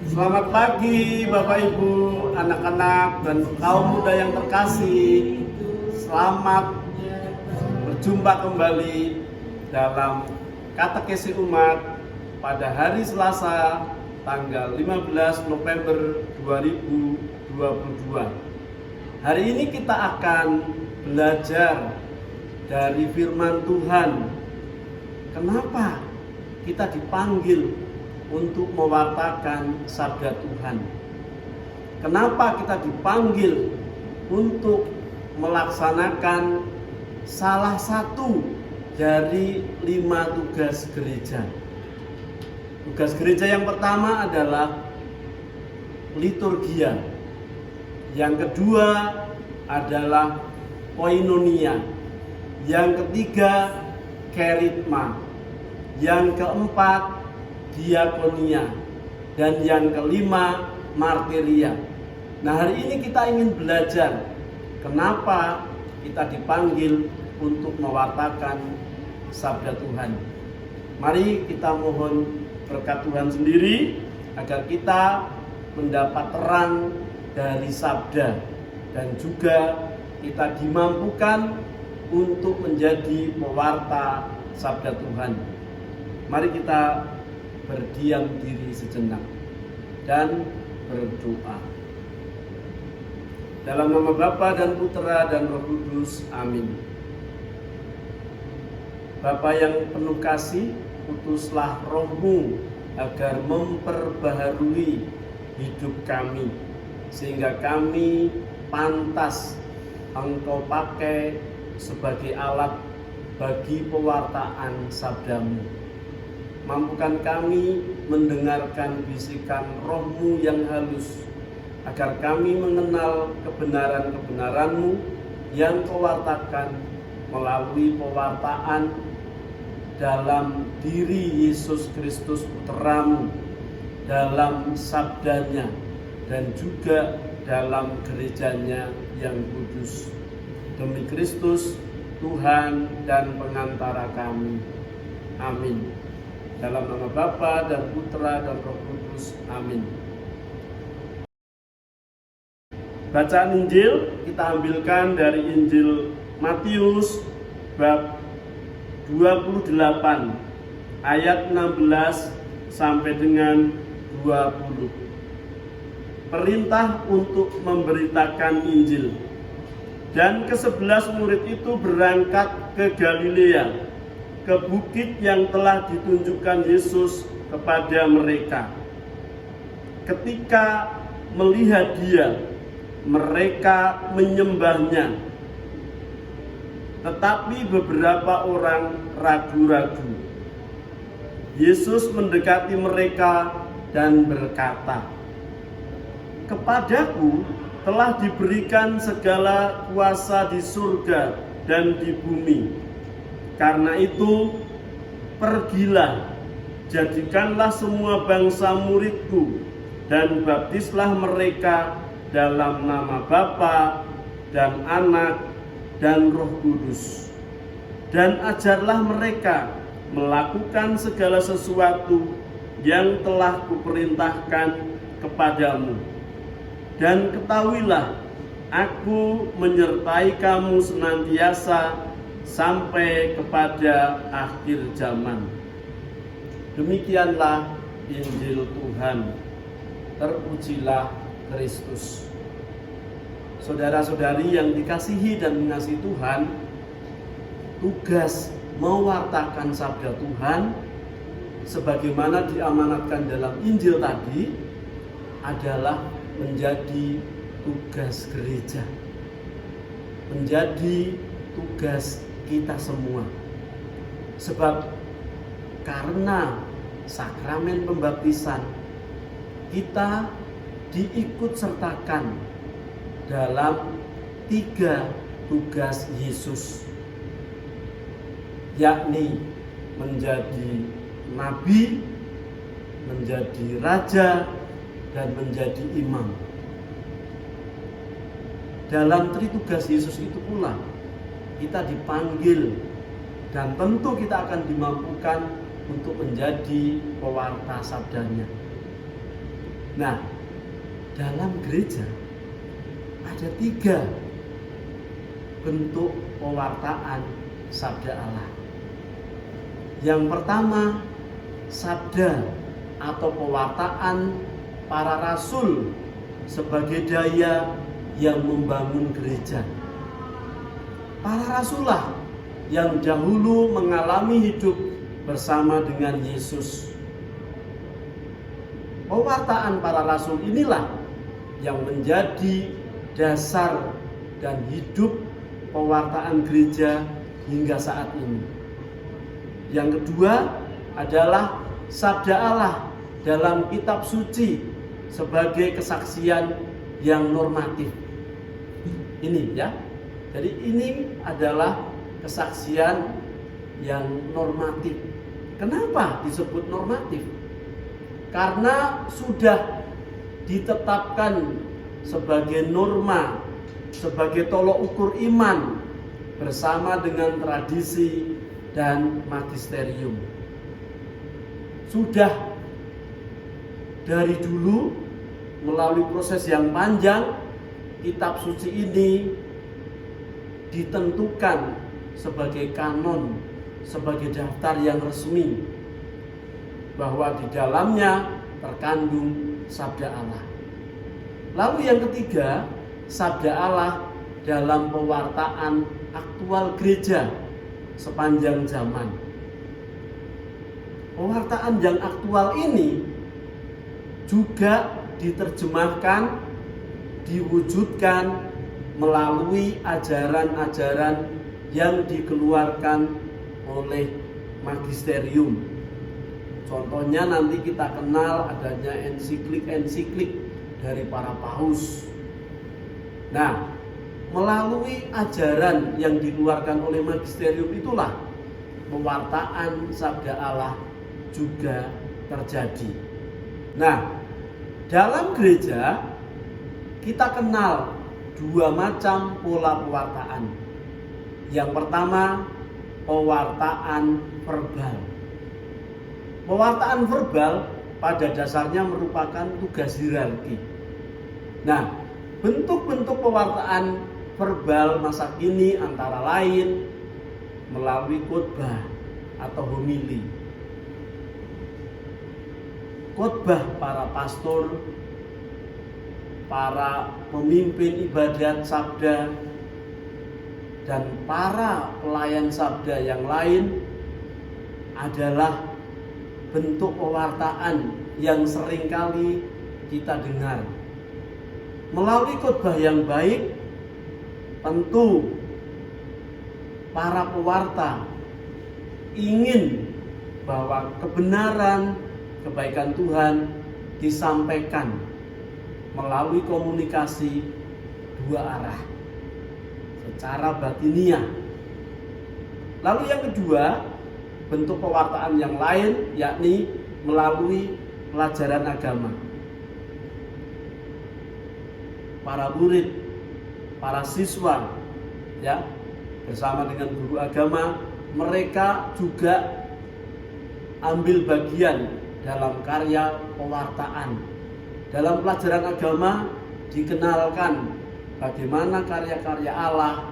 Selamat pagi Bapak Ibu, anak-anak dan kaum muda yang terkasih. Selamat berjumpa kembali dalam katekesi umat pada hari Selasa tanggal 15 November 2022. Hari ini kita akan belajar dari firman Tuhan. Kenapa kita dipanggil untuk mewartakan sabda Tuhan? Kenapa kita dipanggil untuk melaksanakan salah satu dari 5 tugas gereja? Tugas gereja yang pertama adalah liturgia. Yang kedua adalah koinonia. Yang ketiga kerigma. Yang keempat diakonia, dan yang kelima martiria. Nah, hari ini kita ingin belajar kenapa kita dipanggil untuk mewartakan sabda Tuhan. Mari kita mohon berkat Tuhan sendiri agar kita mendapat terang dari sabda dan juga kita dimampukan untuk menjadi pewarta sabda Tuhan. Mari kita berdiam diri sejenak dan berdoa. Dalam nama Bapa dan Putra dan Roh Kudus, amin. Bapa yang penuh kasih, utuslah Roh-Mu agar memperbaharui hidup kami, sehingga kami pantas Engkau pakai sebagai alat bagi pewartaan sabda-Mu. Mampukan kami mendengarkan bisikan Roh-Mu yang halus, agar kami mengenal kebenaran-kebenaran-Mu yang Kau wartakan melalui pewartaan dalam diri Yesus Kristus Putra-Mu, dalam sabdanya, dan juga dalam gerejanya yang kudus. Demi Kristus, Tuhan dan pengantara kami. Amin. Dalam nama Bapa dan Putra dan Roh Kudus, amin. Bacaan Injil kita ambilkan dari Injil Matius bab 28 ayat 16 sampai dengan 20. Perintah untuk memberitakan Injil. Dan ke-11 murid itu berangkat ke Galilea, ke bukit yang telah ditunjukkan Yesus kepada mereka. Ketika melihat Dia, mereka menyembahnya. Tetapi beberapa orang ragu-ragu. Yesus mendekati mereka dan berkata, "Kepadaku telah diberikan segala kuasa di surga dan di bumi. Karena itu, pergilah, jadikanlah semua bangsa muridku, dan baptislah mereka dalam nama Bapa dan Anak dan Roh Kudus. Dan ajarlah mereka melakukan segala sesuatu yang telah kuperintahkan kepadamu. Dan ketahuilah, aku menyertai kamu senantiasa sampai kepada akhir zaman." Demikianlah Injil Tuhan. Terpujilah Kristus. Saudara-saudari yang dikasihi dan mengasihi Tuhan, tugas mewartakan sabda Tuhan sebagaimana diamanatkan dalam Injil tadi adalah menjadi tugas gereja, menjadi tugas kita semua. Sebab karena sakramen pembaptisan kita diikut sertakan dalam 3 tugas Yesus, yakni menjadi nabi, menjadi raja, dan menjadi imam. Dalam tritugas Yesus itu pula kita dipanggil dan tentu kita akan dimampukan untuk menjadi pewarta sabdanya. Nah, dalam gereja ada 3 bentuk pewartaan sabda Allah. Yang pertama, sabda atau pewartaan para rasul sebagai daya yang membangun gereja. Para rasul lah yang dahulu mengalami hidup bersama dengan Yesus. Pewartaan para rasul inilah yang menjadi dasar dan hidup pewartaan gereja hingga saat ini. Yang kedua adalah sabda Allah dalam kitab suci sebagai kesaksian yang normatif. Ini ya. Jadi ini adalah kesaksian yang normatif. Kenapa disebut normatif? Karena sudah ditetapkan sebagai norma, sebagai tolok ukur iman bersama dengan tradisi dan magisterium. Sudah dari dulu melalui proses yang panjang, kitab suci ini ditentukan sebagai kanon, sebagai daftar yang resmi, bahwa di dalamnya terkandung sabda Allah. Lalu yang ketiga, sabda Allah dalam pewartaan aktual gereja sepanjang zaman. Pewartaan yang aktual ini juga diterjemahkan, diwujudkan melalui ajaran-ajaran yang dikeluarkan oleh magisterium. Contohnya nanti kita kenal adanya ensiklik dari para paus. Nah, melalui ajaran yang dikeluarkan oleh magisterium itulah pewartaan sabda Allah juga terjadi. Nah, dalam gereja kita kenal 2 macam pola pewartaan. Yang pertama, pewartaan verbal. Pewartaan verbal pada dasarnya merupakan tugas hierarki. Nah, bentuk-bentuk pewartaan verbal masa kini antara lain melalui khotbah atau homili. Khotbah para pastor, para pemimpin ibadat sabda, dan para pelayan sabda yang lain adalah bentuk pewartaan yang seringkali kita dengar. Melalui khotbah yang baik, tentu para pewarta ingin bahwa kebenaran, kebaikan Tuhan disampaikan melalui komunikasi 2 arah, secara batiniah. Lalu yang kedua, bentuk pewartaan yang lain yakni melalui pelajaran agama. Para murid, para siswa ya, bersama dengan guru agama, mereka juga ambil bagian dalam karya pewartaan. Dalam pelajaran agama dikenalkan bagaimana karya-karya Allah,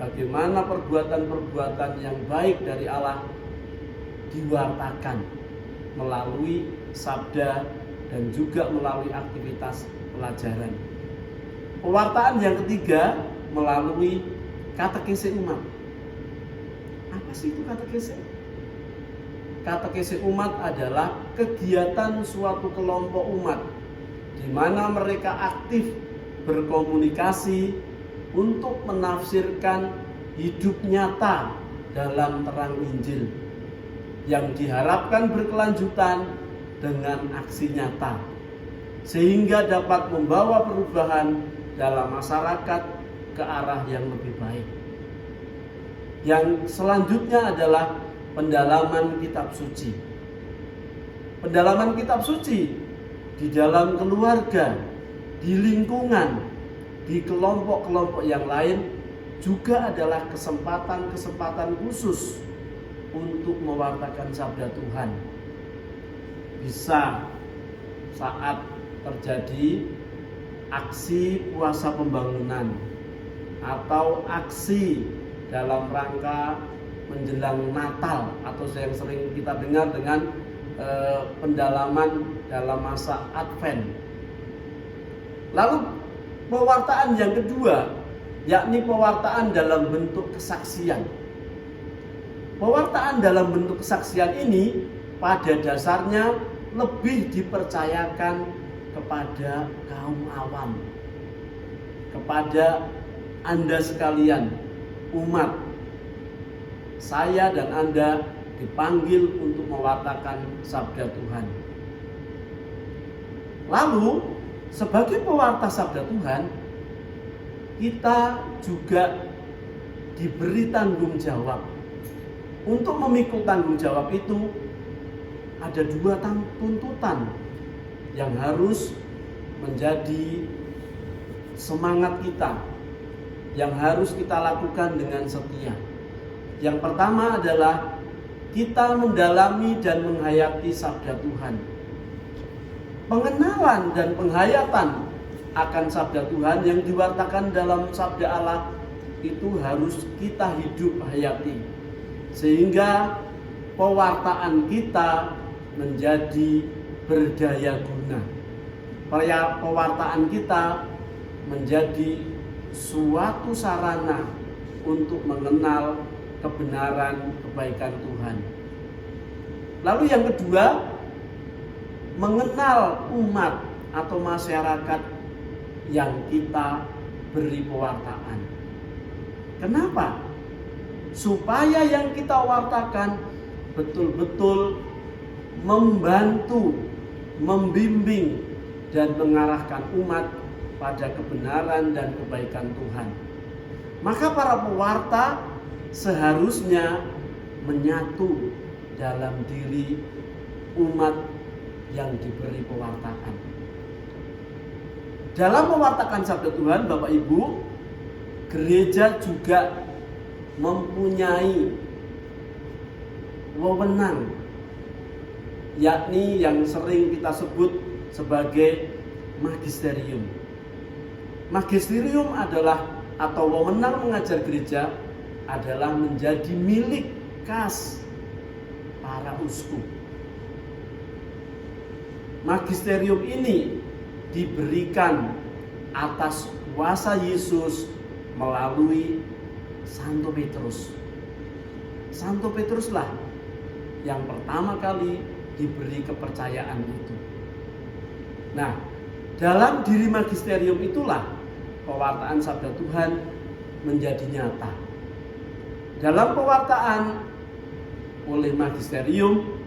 bagaimana perbuatan-perbuatan yang baik dari Allah diwartakan melalui sabda dan juga melalui aktivitas pelajaran. Pewartaan yang ketiga melalui katekese umat. Apa sih itu katekese? Katekese umat adalah kegiatan suatu kelompok umat di mana mereka aktif berkomunikasi untuk menafsirkan hidup nyata dalam terang Injil yang diharapkan berkelanjutan dengan aksi nyata sehingga dapat membawa perubahan dalam masyarakat ke arah yang lebih baik. Yang selanjutnya adalah pendalaman kitab suci. Pendalaman kitab suci di dalam keluarga, di lingkungan, di kelompok-kelompok yang lain juga adalah kesempatan-kesempatan khusus untuk mewartakan sabda Tuhan. Bisa saat terjadi aksi puasa pembangunan atau aksi dalam rangka menjelang Natal atau yang sering kita dengar dengan pendalaman dalam masa Advent. Lalu pewartaan yang kedua, yakni pewartaan dalam bentuk kesaksian. Pewartaan dalam bentuk kesaksian ini pada dasarnya lebih dipercayakan kepada kaum awam, kepada Anda sekalian, umat. Saya dan Anda dipanggil untuk mewartakan sabda Tuhan. Lalu, sebagai pewarta sabda Tuhan, kita juga diberi tanggung jawab. Untuk memikul tanggung jawab itu, ada dua tuntutan yang harus menjadi semangat kita, yang harus kita lakukan dengan setia. Yang pertama adalah kita mendalami dan menghayati sabda Tuhan. Pengenalan dan penghayatan akan sabda Tuhan yang diwartakan dalam sabda Allah itu harus kita hidup hayati, sehingga pewartaan kita menjadi berdaya guna. Pewartaan kita menjadi suatu sarana untuk mengenal kebenaran kebaikan Tuhan. Lalu yang kedua, mengenal umat atau masyarakat yang kita beri pewartaan. Kenapa? Supaya yang kita wartakan betul-betul membantu, membimbing, dan mengarahkan umat pada kebenaran dan kebaikan Tuhan. Maka para pewarta seharusnya menyatu dalam diri umat yang diberi pewartaan. Dalam mewartakan sabda Tuhan, Bapak Ibu, gereja juga mempunyai wewenang, yakni yang sering kita sebut sebagai magisterium. Magisterium adalah atau wewenang mengajar gereja adalah menjadi milik khas para uskup. Magisterium ini diberikan atas kuasa Yesus melalui Santo Petrus. Santo Petruslah yang pertama kali diberi kepercayaan itu. Nah, dalam diri magisterium itulah pewartaan sabda Tuhan menjadi nyata. Dalam pewartaan oleh magisterium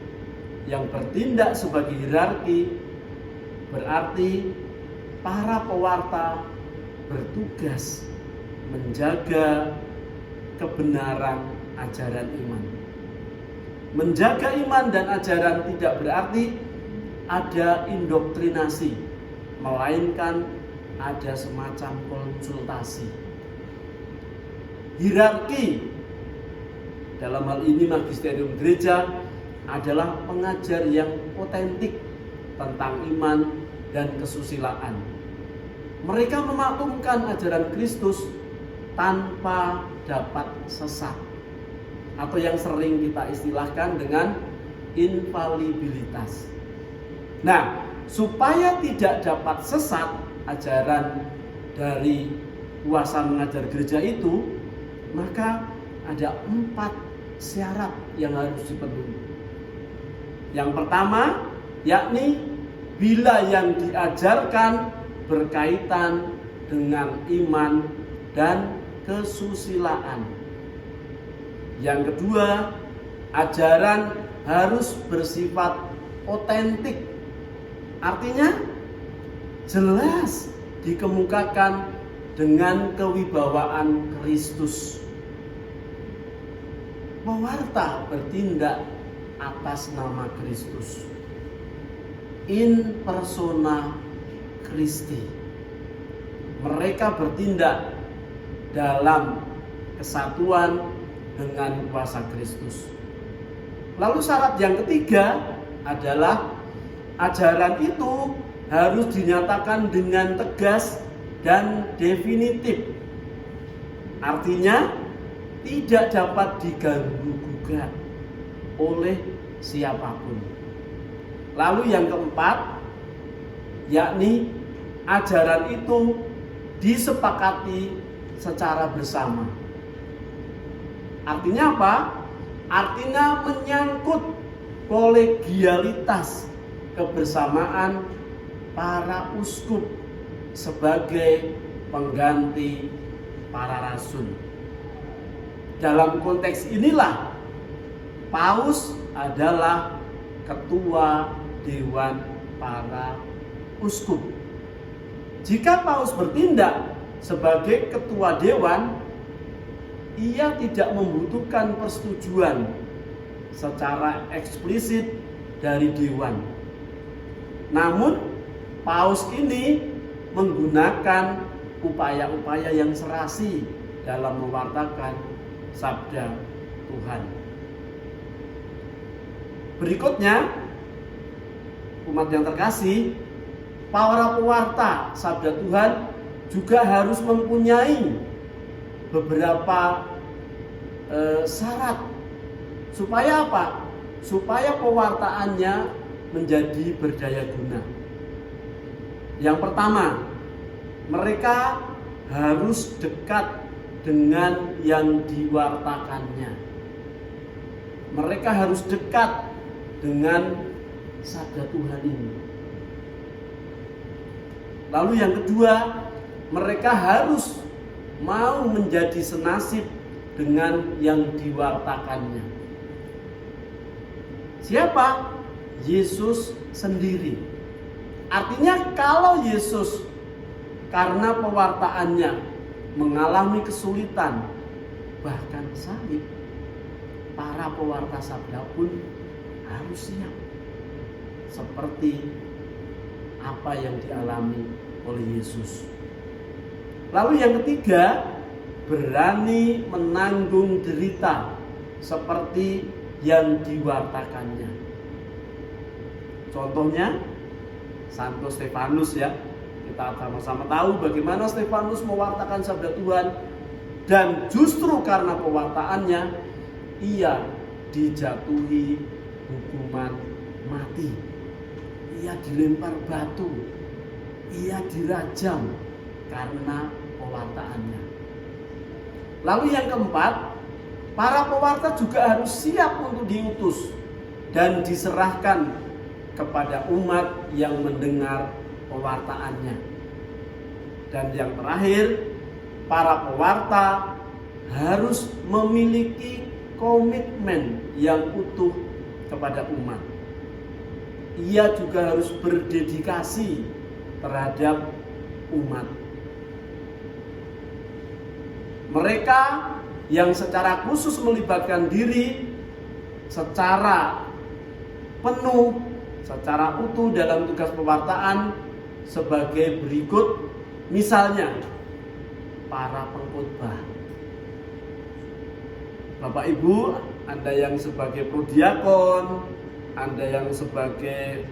yang bertindak sebagai hierarki, berarti para pewarta bertugas menjaga kebenaran ajaran iman. Menjaga iman dan ajaran tidak berarti ada indoktrinasi, melainkan ada semacam konsultasi. Hierarki dalam hal ini magisterium gereja adalah pengajar yang otentik tentang iman dan kesusilaan. Mereka memaklumkan ajaran Kristus tanpa dapat sesat, atau yang sering kita istilahkan dengan infalibilitas. Nah, supaya tidak dapat sesat ajaran dari kuasa mengajar gereja itu, maka ada 4 syarat yang harus dipenuhi. Yang pertama, yakni bila yang diajarkan berkaitan dengan iman dan kesusilaan. Yang kedua, ajaran harus bersifat otentik. Artinya jelas dikemukakan dengan kewibawaan Kristus. Pewarta bertindak atas nama Kristus. In persona Christi. Mereka bertindak dalam kesatuan dengan kuasa Kristus. Lalu syarat yang ketiga adalah ajaran itu harus dinyatakan dengan tegas dan definitif. Artinya tidak dapat diganggu-gugat oleh siapapun. Lalu yang keempat, yakni ajaran itu disepakati secara bersama. Artinya apa? Artinya menyangkut kolegialitas kebersamaan para uskup sebagai pengganti para rasul. Dalam konteks inilah Paus adalah ketua dewan para uskup. Jika Paus bertindak sebagai ketua dewan, ia tidak membutuhkan persetujuan secara eksplisit dari dewan. Namun Paus ini menggunakan upaya-upaya yang serasi dalam mewartakan sabda Tuhan. Berikutnya, umat yang terkasih, para pewarta sabda Tuhan juga harus mempunyai beberapa syarat. Supaya apa? Supaya pewartaannya menjadi berdaya guna. Yang pertama, mereka harus dekat dengan yang diwartakannya. Mereka harus dekat dengan sabda Tuhan ini. Lalu yang kedua, mereka harus mau menjadi senasib dengan yang diwartakannya. Siapa? Yesus sendiri. Artinya kalau Yesus karena pewartaannya mengalami kesulitan, bahkan salib, para pewarta sabda pun harus siap seperti apa yang dialami oleh Yesus. Lalu yang ketiga, berani menanggung derita seperti yang diwartakannya. Contohnya Santo Stefanus ya. Kita sama-sama tahu bagaimana Stefanus mewartakan sabda Tuhan, dan justru karena pewartaannya ia dijatuhi hukuman mati. Ia dilempar batu, ia dirajam karena pewartaannya. Lalu yang keempat, para pewarta juga harus siap untuk diutus dan diserahkan kepada umat yang mendengar pewartaannya. Dan yang terakhir, para pewarta harus memiliki komitmen yang utuh kepada umat. Ia juga harus berdedikasi terhadap umat. Mereka yang secara khusus melibatkan diri secara penuh, secara utuh dalam tugas pewartaan sebagai berikut. Misalnya, para pengkhotbah. Bapak Ibu, Anda yang sebagai prodiakon, Anda yang sebagai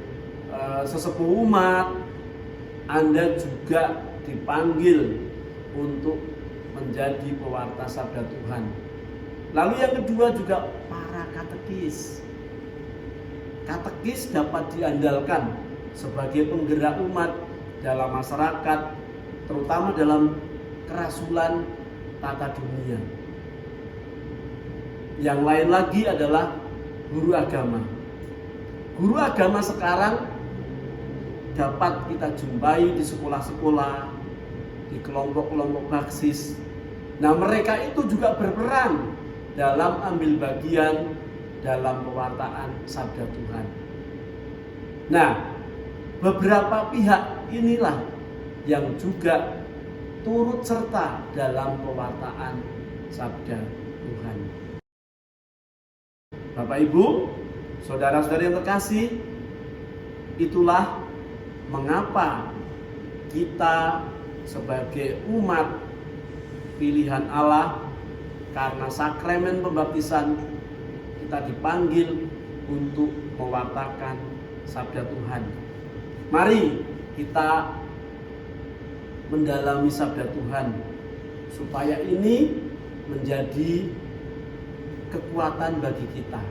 sesepuh umat, Anda juga dipanggil untuk menjadi pewarta sabda Tuhan. Lalu yang kedua juga para katekis. Katekis dapat diandalkan sebagai penggerak umat dalam masyarakat, terutama dalam kerasulan tata dunia. Yang lain lagi adalah guru agama. Guru agama sekarang dapat kita jumpai di sekolah-sekolah, di kelompok-kelompok baksis. Nah, mereka itu juga berperan dalam ambil bagian dalam pewartaan sabda Tuhan. Nah, beberapa pihak inilah yang juga turut serta dalam pewartaan sabda Tuhan. Bapak Ibu, saudara-saudari yang terkasih, itulah mengapa kita sebagai umat pilihan Allah, karena sakramen pembaptisan kita dipanggil untuk mewartakan sabda Tuhan. Mari kita mendalami sabda Tuhan, supaya ini menjadi kekuatan bagi kita,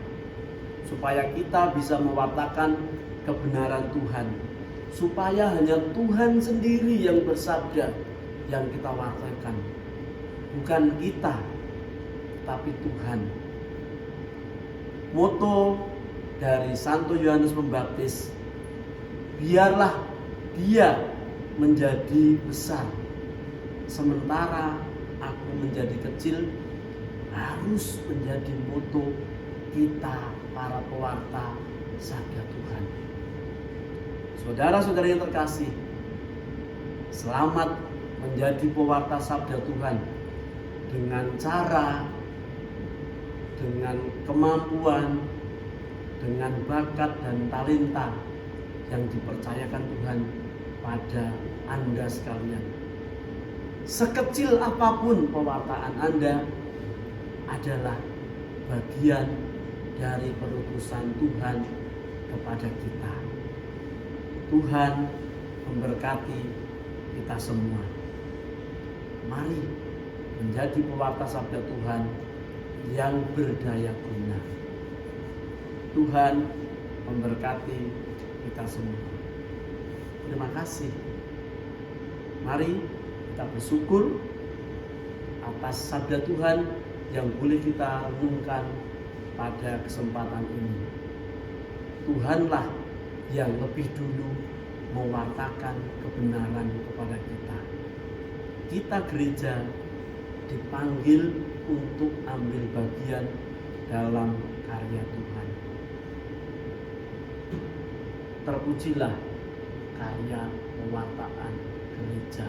supaya kita bisa mewartakan kebenaran Tuhan, supaya hanya Tuhan sendiri yang bersabda yang kita wartakan, bukan kita tapi Tuhan. Moto dari Santo Yohanes Pembaptis, biarlah dia menjadi besar sementara aku menjadi kecil, harus menjadi moto kita para pewarta sabda Tuhan. Saudara-saudara yang terkasih, selamat menjadi pewarta sabda Tuhan dengan cara, dengan kemampuan, dengan bakat dan talenta yang dipercayakan Tuhan pada Anda sekalian. Sekecil apapun pewartaan Anda adalah bagian dari perutusan Tuhan kepada kita. Tuhan memberkati kita semua. Mari menjadi pewarta sabda Tuhan yang berdaya guna. Tuhan memberkati kita semua. Terima kasih. Mari kita bersyukur atas sabda Tuhan yang boleh kita renungkan pada kesempatan ini. Tuhanlah yang lebih dulu mewartakan kebenaran kepada kita. Kita gereja dipanggil untuk ambil bagian dalam karya Tuhan. Terpujilah karya pewartaan gereja.